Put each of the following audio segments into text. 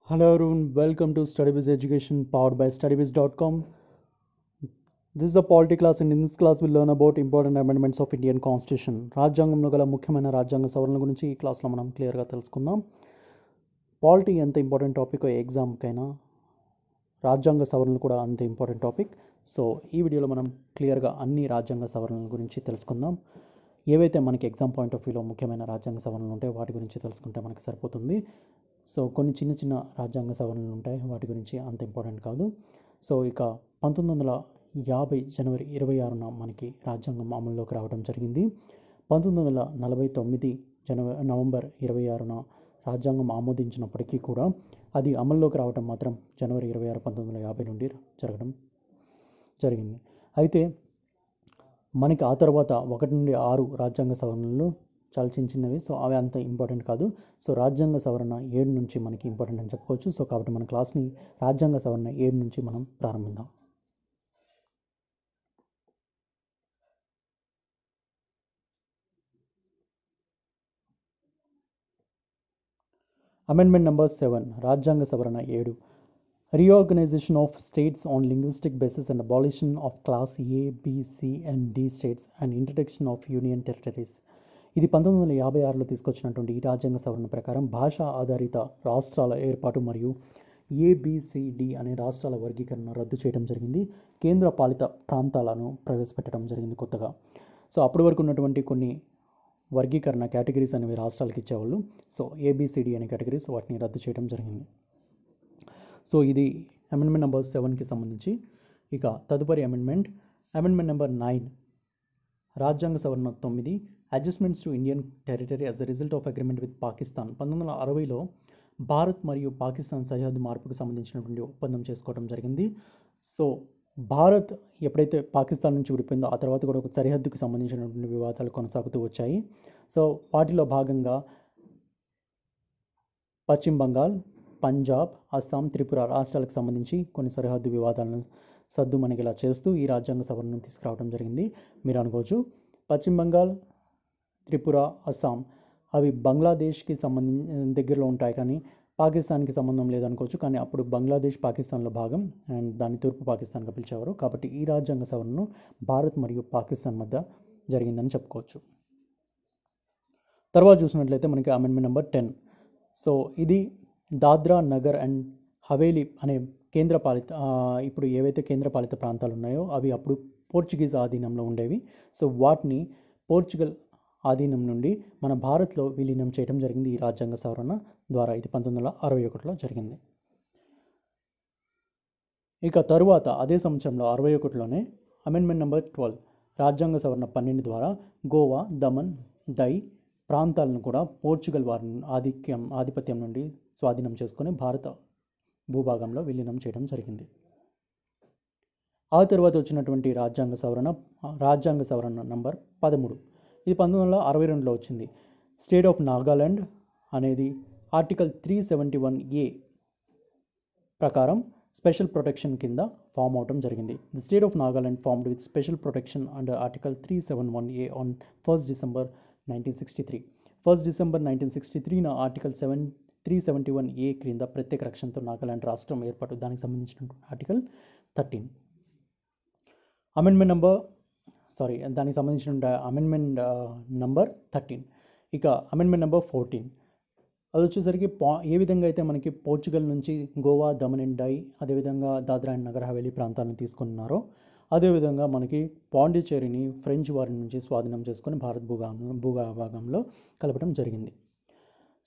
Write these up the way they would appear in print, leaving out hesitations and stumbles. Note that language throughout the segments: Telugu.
Hello everyone, welcome to StudyBiz Education powered by StudyBiz.com. This is a polity class and in this class we'll learn about important amendments of Indian Constitution. రాజ్యాంగంలో గల ముఖ్యమైన రాజ్యాంగ సవరణల గురించి ఈ క్లాస్లో మనం క్లియర్గా తెలుసుకుందాం. పాలిటీ ఎంత ఇంపార్టెంట్ టాపిక్ ఎగ్జామ్కైనా రాజ్యాంగ సవరణలు కూడా అంత ఇంపార్టెంట్ టాపిక్. సో ఈ వీడియోలో మనం క్లియర్గా అన్ని రాజ్యాంగ సవరణల గురించి తెలుసుకుందాం. ఏవైతే మనకి ఎగ్జామ్ పాయింట్ ఆఫ్ వ్యూలో ముఖ్యమైన రాజ్యాంగ సవరణలు ఉంటాయో వాటి గురించి తెలుసుకుంటే మనకి సరిపోతుంది. సో కొన్ని చిన్న చిన్న రాజ్యాంగ సవరణలు ఉంటాయి, వాటి గురించి అంత ఇంపార్టెంట్ కాదు. సో ఇక 1950 జనవరి 26న మనకి రాజ్యాంగం అమల్లోకి రావడం జరిగింది. 1949 నవంబర్ 26న రాజ్యాంగం ఆమోదించినప్పటికీ కూడా అది అమల్లోకి రావడం మాత్రం జనవరి 26, 1950 నుండి జరగడం జరిగింది. అయితే మనకి ఆ తర్వాత 1 నుండి 6 రాజ్యాంగ సవరణలు చాలా చిన్న చిన్నవి. సో అవి అంత ఇంపార్టెంట్ కాదు. సో రాజ్యాంగ సవరణ 7 నుంచి మనకి ఇంపార్టెంట్ అని చెప్పుకోవచ్చు. సో కాబట్టి మన క్లాస్ని రాజ్యాంగ సవరణ 7 నుంచి మనం ప్రారంభిద్దాం. అమెండ్మెంట్ నెంబర్ 7, రాజ్యాంగ సవరణ 7. Reorganization of states on linguistic basis and abolition of class A, B, C and D states and introduction of union territories. ఇది 1956లో తీసుకొచ్చినటువంటి ఈ రాజ్యాంగ సవరణ ప్రకారం భాషా ఆధారిత రాష్ట్రాల ఏర్పాటు మరియు ఏబిసిడి అనే రాష్ట్రాల వర్గీకరణ రద్దు చేయడం జరిగింది. కేంద్ర పాలిత ప్రాంతాలను ప్రవేశపెట్టడం జరిగింది కొత్తగా. సో అప్పటి వరకు ఉన్నటువంటి కొన్ని వర్గీకరణ కేటగిరీస్ అనేవి రాష్ట్రాలకు ఇచ్చేవాళ్ళు. సో ఏబిసిడి అనే కేటగిరీస్ వాటిని రద్దు చేయడం జరిగింది. సో ఇది అమెండ్మెంట్ నెంబర్ 7కి సంబంధించి. ఇక తదుపరి అమెండ్మెంట్ నెంబర్ 9, రాజ్యాంగ సవరణ 9, adjustments to Indian territory as a result of agreement with Pakistan. 1960లో భారత్ మరియు పాకిస్తాన్ సరిహద్దు మార్పుకు సంబంధించినటువంటి ఒప్పందం చేసుకోవడం జరిగింది. సో భారత్ ఎప్పుడైతే పాకిస్తాన్ నుంచి విడిపోయిందో ఆ తర్వాత కూడా ఒక సరిహద్దుకు సంబంధించినటువంటి వివాదాలు కొనసాగుతూ వచ్చాయి. సో వాటిలో భాగంగా పశ్చిమ బంగాల్, పంజాబ్, అస్సాం, త్రిపుర రాష్ట్రాలకు సంబంధించి కొన్ని సరిహద్దు వివాదాలను సద్దుమణిగేలా చేస్తూ ఈ రాజ్యాంగ సవరణను తీసుకురావడం జరిగింది. మీరు అనుకోవచ్చు పశ్చిమ బంగాల్, త్రిపుర, అస్సాం అవి బంగ్లాదేశ్కి దగ్గరలో ఉంటాయి కానీ పాకిస్తాన్కి సంబంధం లేదనుకోవచ్చు. కానీ అప్పుడు బంగ్లాదేశ్ పాకిస్తాన్లో భాగం అండ్ దాన్ని తూర్పు పాకిస్తాన్గా పిలిచేవారు. కాబట్టి ఈ రాజ్యాంగ సవరణను భారత్ మరియు పాకిస్తాన్ మధ్య జరిగిందని చెప్పుకోవచ్చు. తర్వాత చూసినట్లయితే మనకి అమెండ్మెంట్ నెంబర్ 10. సో ఇది దాద్రా నగర్ అండ్ హవేలీ అనే ఇప్పుడు ఏవైతే కేంద్రపాలిత ప్రాంతాలు ఉన్నాయో అవి అప్పుడు పోర్చుగీస్ ఆధీనంలో ఉండేవి. సో వాటిని పోర్చుగల్ ఆధీనం నుండి మన భారత్లో విలీనం చేయడం జరిగింది ఈ రాజ్యాంగ సవరణ ద్వారా. ఇది 1961లో జరిగింది. ఇక తరువాత అదే సంవత్సరంలో 61లోనే అమెండ్మెంట్ నెంబర్ 12, రాజ్యాంగ సవరణ 12 ద్వారా గోవా, దమన్, దై ప్రాంతాలను కూడా పోర్చుగల్ వారి ఆధిపత్యం నుండి స్వాధీనం చేసుకొని భారత భూభాగంలో విలీనం చేయడం జరిగింది. ఆ తర్వాత వచ్చినటువంటి రాజ్యాంగ సవరణ నంబర్ 13. ఇది 1962లో వచ్చింది. స్టేట్ ఆఫ్ నాగాలాండ్ అనేది ఆర్టికల్ 371A ప్రకారం స్పెషల్ ప్రొటెక్షన్ కింద ఫామ్ అవడం జరిగింది. The state of Nagaland formed with special protection under article 371A on 1 December 1963. 1 December 1963న ఆర్టికల్ 371A క్రింద ప్రత్యేక రక్షణతో నాగాలాండ్ రాష్ట్రం ఏర్పాటు. దానికి సంబంధించిన ఆర్టికల్ 13. దానికి సంబంధించిన అమెండ్మెంట్ నంబర్ 13. ఇక అమెండ్మెంట్ నెంబర్ 14 అది వచ్చేసరికి ఏ విధంగా అయితే మనకి పోర్చుగల్ నుంచి గోవా, దమన్ అండ్ డై అదేవిధంగా దాద్రా అండ్ నగర్ హవేలీ ప్రాంతాలను తీసుకున్నారో అదేవిధంగా మనకి పాండిచేరిని ఫ్రెంచ్ వారి నుంచి స్వాధీనం చేసుకొని భారత్ భూభాగంలో కలపడం జరిగింది.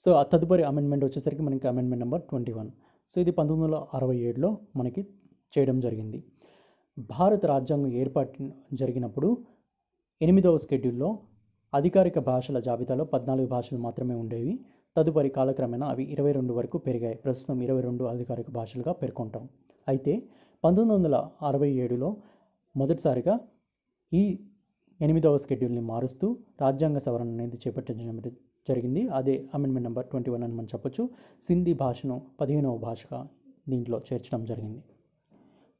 సో ఆ తదుపరి అమెండ్మెంట్ వచ్చేసరికి మనకి అమెండ్మెంట్ నెంబర్ 21. సో ఇది 1967లో మనకి చేయడం జరిగింది. భారత రాజ్యాంగం ఏర్పాటు జరిగినప్పుడు 8వ షెడ్యూల్లో అధికారిక భాషల జాబితాలో 14 భాషలు మాత్రమే ఉండేవి. తదుపరి కాలక్రమేణా అవి 22 వరకు పెరిగాయి. ప్రస్తుతం 22 అధికారిక భాషలుగా పేర్కొంటాం. అయితే 1967లో మొదటిసారిగా ఈ 8వ షెడ్యూల్ని మారుస్తూ రాజ్యాంగ సవరణ అనేది చేపట్టడం జరిగింది. అదే అమెండ్మెంట్ నెంబర్ 21 అని మనం చెప్పొచ్చు. సింధీ భాషను 15వ భాషగా దీంట్లో చేర్చడం జరిగింది.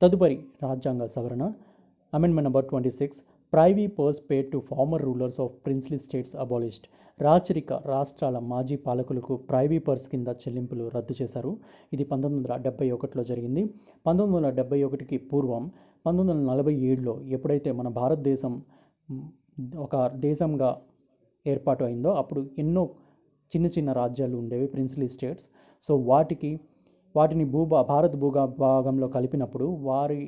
తదుపరి రాజ్యాంగ సవరణ amendment number 26. Privy purse paid to former rulers of princely states abolished. రాచరిక రాష్ట్రాల మాజీ పాలకులకు ప్రైవీ పర్స్ కింద చెల్లింపులు రద్దు చేశారు. ఇది 1971లో జరిగింది. 1971కి పూర్వం 1947లో ఎప్పుడైతే మన భారతదేశం ఒక దేశంగా ఏర్పాటు అయిందో అప్పుడు ఎన్నో చిన్న చిన్న రాజ్యాలు ఉండేవి, ప్రిన్స్లీ స్టేట్స్. సో వాటిని భారత్ భూభాగంలో కలిపినప్పుడు వారి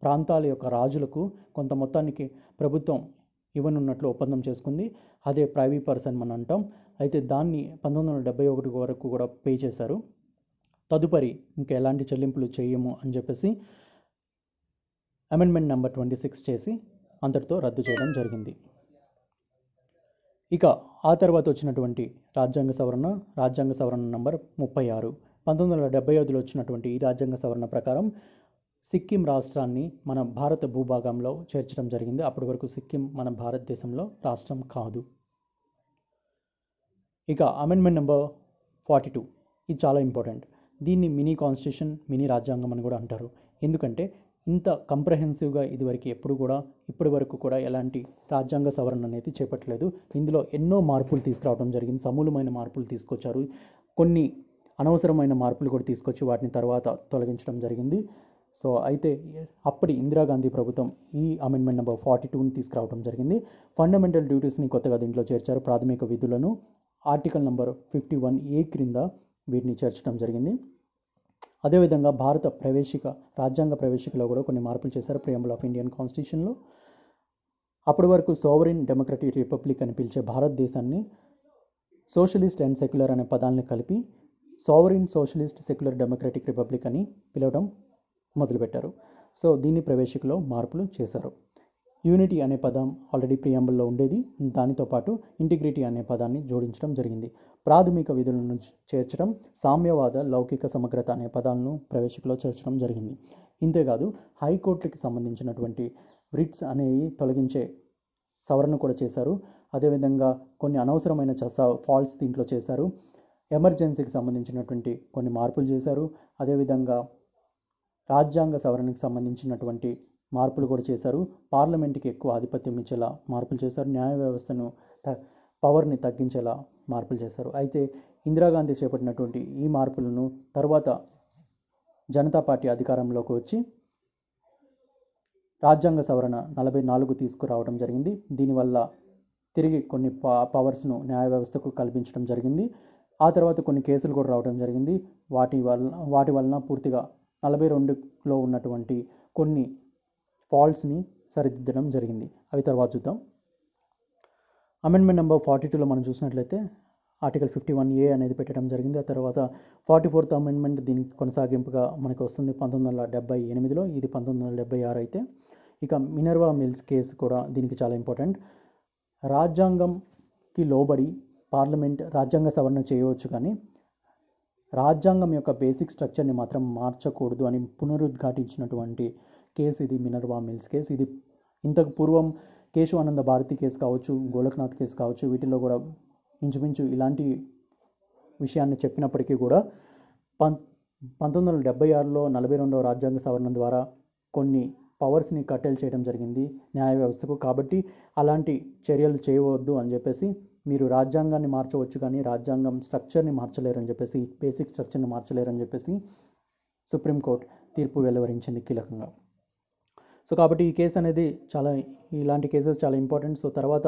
ప్రాంతాల యొక్క రాజులకు కొంత మొత్తానికి ప్రభుత్వం ఇవ్వనున్నట్లు ఒప్పందం చేసుకుంది. అదే ప్రైవీ పర్స్ అని మనం అంటాం. అయితే దాన్ని 1971 వరకు కూడా పే చేశారు. తదుపరి ఇంకా ఎలాంటి చెల్లింపులు చేయము అని చెప్పేసి అమెండ్మెంట్ నెంబర్ 26 చేసి అంతటితో రద్దు చేయడం జరిగింది. ఇక ఆ తర్వాత వచ్చినటువంటి రాజ్యాంగ సవరణ నంబర్ 36. 1975లో వచ్చినటువంటి ఈ రాజ్యాంగ సవరణ ప్రకారం సిక్కిం రాష్ట్రాన్ని మన భారత భూభాగంలో చేర్చడం జరిగింది. అప్పటి వరకు సిక్కిం మన భారతదేశంలో రాష్ట్రం కాదు. ఇక అమెండ్మెంట్ నెంబర్ 42 ఇది చాలా ఇంపార్టెంట్. దీన్ని మినీ కాన్స్టిట్యూషన్, మినీ రాజ్యాంగం అని కూడా అంటారు. ఎందుకంటే ఇంత కంప్రహెన్సివ్గా ఇప్పటి వరకు కూడా ఎలాంటి రాజ్యాంగ సవరణ అనేది చేపట్టలేదు. ఇందులో ఎన్నో మార్పులు తీసుకురావడం జరిగింది, సమూలమైన మార్పులు తీసుకొచ్చారు. కొన్ని అనవసరమైన మార్పులు కూడా తీసుకొచ్చి వాటిని తర్వాత తొలగించడం జరిగింది. సో అయితే అప్పటి ఇందిరాగాంధీ ప్రభుత్వం ఈ అమెండ్మెంట్ నెంబర్ 42ని తీసుకురావడం జరిగింది. ఫండమెంటల్ డ్యూటీస్ని కొత్తగా దీంట్లో చేర్చారు. ప్రాథమిక విధులను ఆర్టికల్ నెంబర్ 51A క్రింద వీటిని చేర్చడం జరిగింది. అదేవిధంగా రాజ్యాంగ ప్రవేశికలో కూడా కొన్ని మార్పులు చేశారు. ప్రియంబుల్ ఆఫ్ ఇండియన్ కాన్స్టిట్యూషన్లో అప్పటి వరకు సోవరిన్ డెమోక్రటిక్ రిపబ్లిక్ అని పిలిచే భారతదేశాన్ని సోషలిస్ట్ అండ్ సెక్యులర్ అనే పదాలను కలిపి sovereign socialist secular democratic republic అని పిలవడం మొదలుపెట్టారు. సో దీన్ని ప్రవేశికలో మార్పులు చేశారు. యూనిటీ అనే పదం ఆల్రెడీ ప్రియంబుల్లో ఉండేది. దానితో పాటు ఇంటిగ్రిటీ అనే పదాన్ని జోడించడం జరిగింది. ప్రాథమిక విధులను చేర్చడం, సామ్యవాద, లౌకిక సమగ్రత అనే పదాలను ప్రవేశికలో చేర్చడం జరిగింది. ఇంతేకాదు హైకోర్టుకి సంబంధించినటువంటి రిట్స్ అనేవి తొలగించే సవరణ కూడా చేశారు. అదేవిధంగా కొన్ని అనవసరమైన ఫాల్ట్స్ దీంట్లో చేశారు. ఎమర్జెన్సీకి సంబంధించినటువంటి కొన్ని మార్పులు చేశారు. అదేవిధంగా రాజ్యాంగ సవరణకు సంబంధించినటువంటి మార్పులు కూడా చేశారు. పార్లమెంట్కి ఎక్కువ ఆధిపత్యం ఇచ్చేలా మార్పులు చేశారు. న్యాయ వ్యవస్థను పవర్ని తగ్గించేలా మార్పులు చేశారు. అయితే ఇందిరాగాంధీ చేపట్టినటువంటి ఈ మార్పులను తర్వాత జనతా పార్టీ అధికారంలోకి వచ్చి రాజ్యాంగ సవరణ 44 తీసుకురావడం జరిగింది. దీనివల్ల తిరిగి కొన్ని పవర్స్ను న్యాయ వ్యవస్థకు కల్పించడం జరిగింది. ఆ తర్వాత కొన్ని కేసులు కూడా రావడం జరిగింది. వాటి వలన పూర్తిగా 42లో ఉన్నటువంటి కొన్ని ఫాల్ట్స్ని సరిదిద్దడం జరిగింది. అవి తర్వాత చూద్దాం. అమెండ్మెంట్ నెంబర్ 42లో మనం చూసినట్లయితే ఆర్టికల్ 51A అనేది పెట్టడం జరిగింది. ఆ తర్వాత 44th అమెండ్మెంట్ దీనికి కొనసాగింపుగా మనకు వస్తుంది 1978లో. ఇది 1976 అయితే. ఇక మినర్వా మిల్స్ కేసు కూడా దీనికి చాలా ఇంపార్టెంట్. రాజ్యాంగంకి లోబడి పార్లమెంట్ రాజ్యాంగ సవరణ చేయవచ్చు, కానీ రాజ్యాంగం యొక్క బేసిక్ స్ట్రక్చర్ని మాత్రం మార్చకూడదు అని పునరుద్ఘాటించినటువంటి కేసు ఇది మినర్వా మిల్స్ కేసు. ఇది ఇంతకు పూర్వం కేశవానంద భారతి కేసు కావచ్చు, గోలక్నాథ్ కేసు కావచ్చు, వీటిల్లో కూడా ఇంచుమించు ఇలాంటి విషయాన్ని చెప్పినప్పటికీ కూడా 1976లో 42వ రాజ్యాంగ సవరణ ద్వారా కొన్ని పవర్స్ని కట్టెలు చేయడం జరిగింది న్యాయ వ్యవస్థకు. కాబట్టి అలాంటి చర్యలు చేయవద్దు అని చెప్పేసి, మీరు రాజ్యాంగాన్ని మార్చవచ్చు కానీ రాజ్యాంగం స్ట్రక్చర్ని మార్చలేరని చెప్పేసి, బేసిక్ స్ట్రక్చర్ని మార్చలేరని చెప్పేసి సుప్రీంకోర్టు తీర్పు వెలువరించింది కీలకంగా. సో కాబట్టి ఈ కేసు అనేది ఇలాంటి కేసెస్ చాలా ఇంపార్టెంట్. సో తర్వాత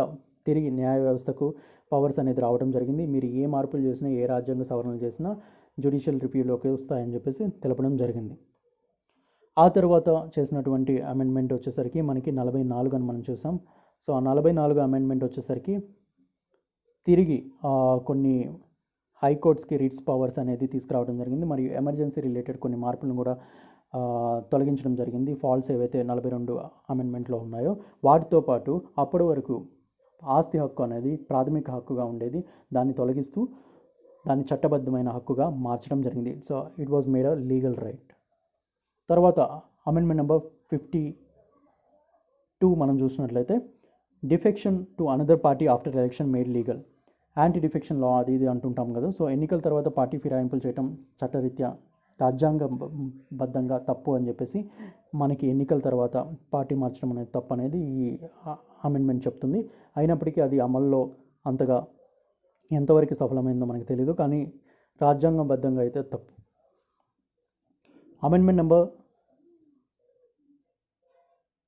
తిరిగి న్యాయ వ్యవస్థకు పవర్స్ అనేది రావడం జరిగింది. మీరు ఏ మార్పులు చేసినా, ఏ రాజ్యాంగ సవరణలు చేసినా జ్యుడిషియల్ రివ్యూలోకి వస్తాయని చెప్పేసి తెలపడం జరిగింది. ఆ తర్వాత చేసినటువంటి అమెండ్మెంట్ వచ్చేసరికి మనకి 44 అని మనం చూసాం. సో ఆ 44 అమెండ్మెంట్ వచ్చేసరికి తిరిగి కొన్ని హైకోర్ట్స్కి రిట్స్ పవర్స్ అనేది తీసుకురావడం జరిగింది. మరియు ఎమర్జెన్సీ రిలేటెడ్ కొన్ని మార్పులను కూడా తొలగించడం జరిగింది. ఫాల్ట్స్ ఏవైతే 42 అమెండ్మెంట్లో ఉన్నాయో వాటితో పాటు అప్పటి వరకు ఆస్తి హక్కు అనేది ప్రాథమిక హక్కుగా ఉండేది, దాన్ని తొలగిస్తూ దాన్ని చట్టబద్ధమైన హక్కుగా మార్చడం జరిగింది. So it was made a legal right. తర్వాత అమెండ్మెంట్ నెంబర్ 52 మనం చూసినట్లయితే defection to another party after election made legal. Anti defection law అది ఇది అంటుంటాం కదా. సో ఎన్నికల తర్వాత పార్టీ ఫిరాయింపులు చేయడం చట్టరీత్యా రాజ్యాంగబద్ధంగా తప్పు అని చెప్పేసి మనకి ఎన్నికల తర్వాత పార్టీ మార్చడం అనేది తప్పు అనేది ఈ అమెండ్మెంట్ చెప్తుంది. అయినప్పటికీ అది అమల్లో అంతగా ఎంతవరకు సఫలమైందో మనకు తెలియదు, కానీ రాజ్యాంగబద్ధంగా అయితే తప్పు. అమెండ్మెంట్ నెంబర్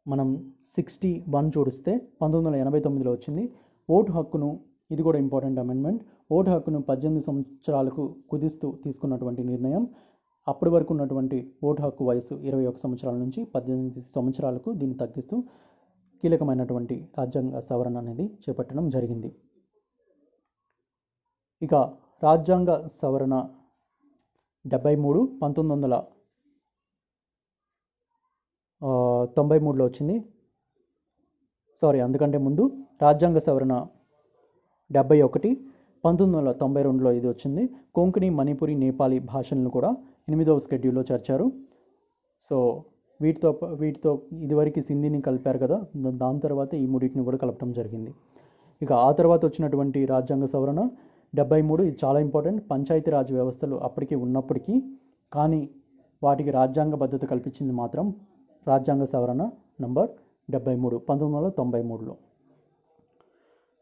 మనం 61 చూడిస్తే 1989లో వచ్చింది. ఓటు హక్కును, ఇది కూడా ఇంపార్టెంట్ అమెండ్మెంట్, ఓటు హక్కును 18 సంవత్సరాలకు కుదిస్తూ తీసుకున్నటువంటి నిర్ణయం. అప్పటి వరకు ఉన్నటువంటి ఓటు హక్కు వయసు 21 సంవత్సరాల నుంచి 18 సంవత్సరాలకు దీన్ని తగ్గిస్తూ కీలకమైనటువంటి రాజ్యాంగ సవరణ అనేది చేపట్టడం జరిగింది. ఇక రాజ్యాంగ సవరణ 73 1993లో వచ్చింది. అందుకంటే ముందు రాజ్యాంగ సవరణ 71 1992లో ఇది వచ్చింది. కొంకణి, మణిపురి, నేపాలీ భాషలను కూడా 8వ షెడ్యూల్లో చేర్చారు. సో వీటితో ఇదివరకు సింధీని కలిపారు కదా, దాని తర్వాత ఈ మూడింటిని కూడా కలపడం జరిగింది. ఇక ఆ తర్వాత వచ్చినటువంటి రాజ్యాంగ సవరణ 73, ఇది చాలా ఇంపార్టెంట్. పంచాయతీరాజ్ వ్యవస్థలు అప్పటికి ఉన్నప్పటికీ కానీ వాటికి రాజ్యాంగబద్ధత కల్పించింది మాత్రం రాజ్యాంగ సవరణ నంబర్ 73 1993లో.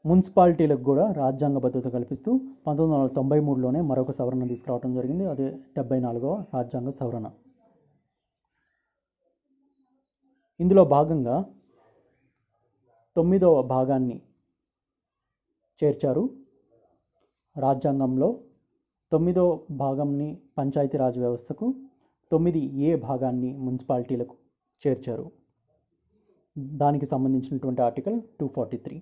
మున్సిపాలిటీలకు కూడా రాజ్యాంగబద్ధత కల్పిస్తూ 1993లోనే మరొక సవరణ తీసుకురావడం జరిగింది. అదే 74వ రాజ్యాంగ సవరణ. ఇందులో భాగంగా 9వ భాగాన్ని చేర్చారు రాజ్యాంగంలో. 9వ భాగంని పంచాయతీరాజ్ వ్యవస్థకు, 9A భాగాన్ని మున్సిపాలిటీలకు చేర్చారు. దానికి సంబంధించినటువంటి ఆర్టికల్ 243.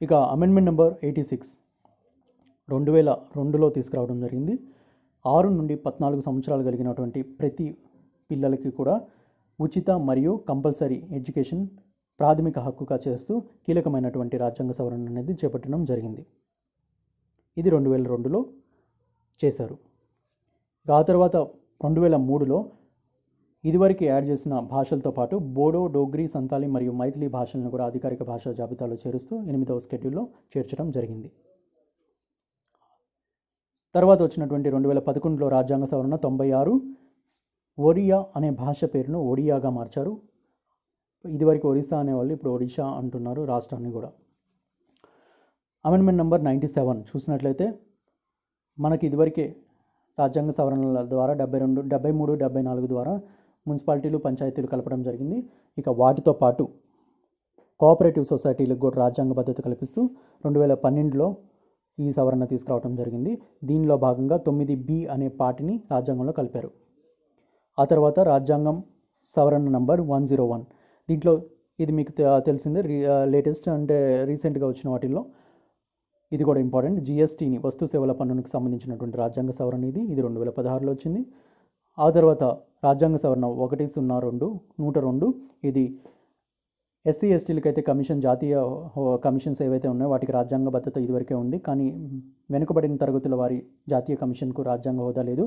ఇక అమెండ్మెంట్ నెంబర్ 86 2002లో తీసుకురావడం జరిగింది. 6 నుండి 14 సంవత్సరాలు కలిగినటువంటి ప్రతి పిల్లలకి కూడా ఉచిత మరియు కంపల్సరీ ఎడ్యుకేషన్ ప్రాథమిక హక్కుగా చేస్తూ కీలకమైనటువంటి రాజ్యాంగ సవరణ అనేది చేపట్టడం జరిగింది. ఇది 2002లో చేశారు. ఆ తర్వాత 2003లో ఇదివరకు యాడ్ చేసిన భాషలతో పాటు బోడో, డోగ్రీ, సంతాలి మరియు మైథిలి భాషలను కూడా అధికారిక భాషా జాబితాలో చేరుస్తూ 8వ షెడ్యూల్లో చేర్చడం జరిగింది. తర్వాత వచ్చినటువంటి 2011లో రాజ్యాంగ సవరణ 96 ఒరియా అనే భాష పేరును ఒడియాగా మార్చారు. ఇదివరకు ఒరిస్సా అనేవాళ్ళు, ఇప్పుడు ఒడిషా అంటున్నారు రాష్ట్రాన్ని కూడా. అమెండ్మెంట్ నెంబర్ 97 చూసినట్లయితే మనకి ఇదివరకే రాజ్యాంగ సవరణల ద్వారా 72, 73, 74 ద్వారా మున్సిపాలిటీలు, పంచాయతీలు కలపడం జరిగింది. ఇక వాటితో పాటు కోఆపరేటివ్ సొసైటీలకు కూడా రాజ్యాంగబద్ధత కల్పిస్తూ 2012లో ఈ సవరణ తీసుకురావడం జరిగింది. దీనిలో భాగంగా 9B అనే పార్టీని రాజ్యాంగంలో కలిపారు. ఆ తర్వాత రాజ్యాంగం సవరణ నంబర్ 101. దీంట్లో ఇది మీకు తెలిసిందే, లేటెస్ట్ అంటే రీసెంట్గా వచ్చిన వాటిల్లో ఇది కూడా ఇంపార్టెంట్. GSTని, వస్తు సేవల పన్నుకు సంబంధించినటువంటి రాజ్యాంగ సవరణ ఇది 2016లో వచ్చింది. ఆ తర్వాత రాజ్యాంగ సవరణ 102 ఇది SC STలకు అయితే కమిషన్, జాతీయ కమిషన్స్ ఏవైతే ఉన్నాయో వాటికి రాజ్యాంగ భద్రత ఇదివరకే ఉంది, కానీ వెనుకబడిన తరగతుల వారి జాతీయ కమిషన్కు రాజ్యాంగ హోదా లేదు.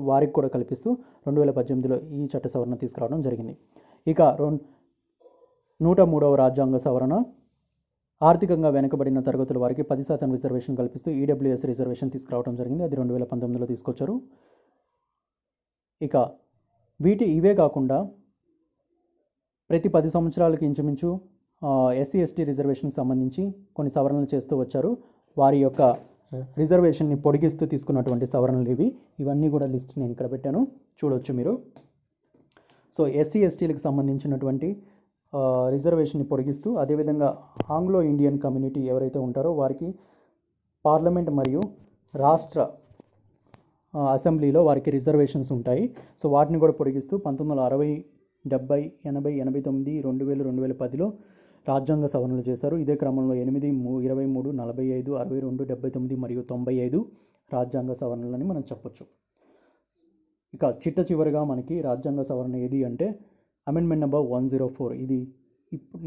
వారికి కూడా కల్పిస్తూ 2018లో ఈ చట్ట సవరణ తీసుకురావడం జరిగింది. ఇక 103వ రాజ్యాంగ సవరణ ఆర్థికంగా వెనుకబడిన తరగతుల వారికి 10% రిజర్వేషన్ కల్పిస్తూ EWS రిజర్వేషన్ తీసుకురావడం జరిగింది. అది 2019లో తీసుకొచ్చారు. ఇక ఇవే కాకుండా ప్రతి 10 సంవత్సరాలకి ఇంచుమించు SC ST రిజర్వేషన్కి సంబంధించి కొన్ని సవరణలు చేస్తూ వచ్చారు. వారి యొక్క రిజర్వేషన్ని పొడిగిస్తూ తీసుకున్నటువంటి సవరణలు ఇవన్నీ కూడా లిస్ట్ నేను ఇక్కడ పెట్టాను, చూడవచ్చు మీరు. సో SC STలకు సంబంధించినటువంటి రిజర్వేషన్ని పొడిగిస్తూ, అదేవిధంగా ఆంగ్లో ఇండియన్ కమ్యూనిటీ ఎవరైతే ఉంటారో వారికి పార్లమెంట్ మరియు రాష్ట్ర అసెంబ్లీలో వారికి రిజర్వేషన్స్ ఉంటాయి. సో వాటిని కూడా పొడిగిస్తూ 1960, 70, 80, 89, 2000, 2010లో రాజ్యాంగ సవరణలు చేశారు. ఇదే క్రమంలో 8, 23, 45, 62, 79 మరియు 95 రాజ్యాంగ సవరణలని మనం చెప్పొచ్చు. ఇక చివరిగా మనకి రాజ్యాంగ సవరణ ఏది అంటే అమెండ్మెంట్ నెంబర్ 104. ఇది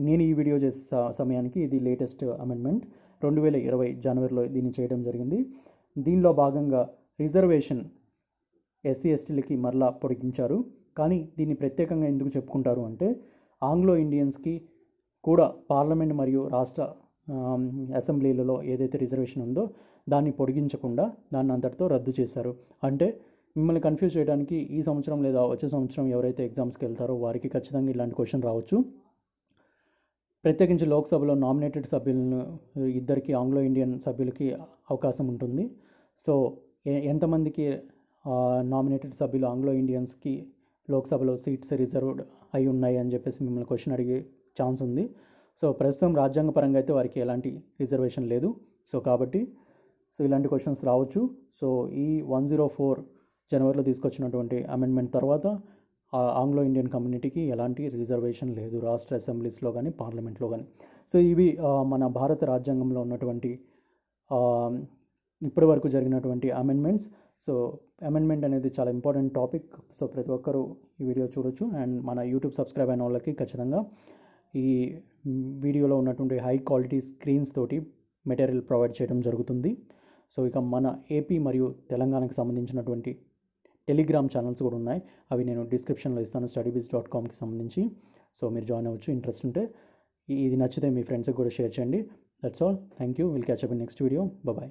నేను ఈ వీడియో చేసే సమయానికి ఇది లేటెస్ట్ అమెండ్మెంట్. 2020 జనవరిలో దీన్ని చేయడం జరిగింది. దీనిలో భాగంగా రిజర్వేషన్ SC STలకి మరలా పొడిగించారు. కానీ దీన్ని ప్రత్యేకంగా ఎందుకు చెప్పుకుంటారు అంటే ఆంగ్లో ఇండియన్స్కి కూడా పార్లమెంట్ మరియు రాష్ట్ర అసెంబ్లీలలో ఏదైతే రిజర్వేషన్ ఉందో దాన్ని పొడిగించకుండా దాన్ని అంతటితో రద్దు చేశారు. అంటే మిమ్మల్ని కన్ఫ్యూజ్ చేయడానికి ఈ సంవత్సరం లేదా వచ్చే సంవత్సరం ఎవరైతే ఎగ్జామ్స్కి వెళ్తారో వారికి ఖచ్చితంగా ఇలాంటి క్వశ్చన్ రావచ్చు. ప్రత్యేకించి లోక్సభలో నామినేటెడ్ సభ్యులను ఇద్దరికి ఆంగ్లో ఇండియన్ సభ్యులకి అవకాశం ఉంటుంది. సో ఎంతమందికి నామినేటెడ్ సభ్యులు ఆంగ్లో ఇండియన్స్కి లోక్సభలో సీట్స్ రిజర్వ్డ్ అయి ఉన్నాయి అని చెప్పేసి మిమ్మల్ని క్వశ్చన్ అడిగే ఛాన్స్ ఉంది. సో ప్రస్తుతం రాజ్యాంగపరంగా అయితే వారికి ఎలాంటి రిజర్వేషన్ లేదు. సో కాబట్టి ఇలాంటి క్వశ్చన్స్ రావచ్చు. సో ఈ 104 జనవరిలో తీసుకొచ్చినటువంటి అమెండ్మెంట్ తర్వాత ఆంగ్లో ఇండియన్ కమ్యూనిటీకి ఎలాంటి రిజర్వేషన్ లేదు రాష్ట్ర అసెంబ్లీస్లో కానీ పార్లమెంట్లో కానీ. సో ఇవి మన భారత రాజ్యాంగంలో ఉన్నటువంటి ఇప్పటి వరకు జరిగినటువంటి అమెండ్మెంట్స్. సో అమెండ్మెంట్ అనేది చాలా ఇంపార్టెంట్ టాపిక్. సో ప్రతి ఒక్కరూ ఈ వీడియో చూడొచ్చు. అండ్ మన యూట్యూబ్ సబ్స్క్రైబ్ అయిన వాళ్ళకి ఖచ్చితంగా ఈ వీడియోలో ఉన్నటువంటి హై క్వాలిటీ స్క్రీన్స్ తోటి మెటీరియల్ ప్రొవైడ్ చేయడం జరుగుతుంది. సో ఇక మన ఏపీ మరియు తెలంగాణకు సంబంధించినటువంటి టెలిగ్రామ్ ఛానల్స్ కూడా ఉన్నాయి. అవి నేను డిస్క్రిప్షన్లో ఇస్తాను studybiz.comకి సంబంధించి. సో మీరు జాయిన్ అవ్వచ్చు ఇంట్రెస్ట్ ఉంటే. ఇది నచ్చితే మీ ఫ్రెండ్స్కి కూడా షేర్ చేయండి. That's all. Thank you. Will catch up in next video. Bye.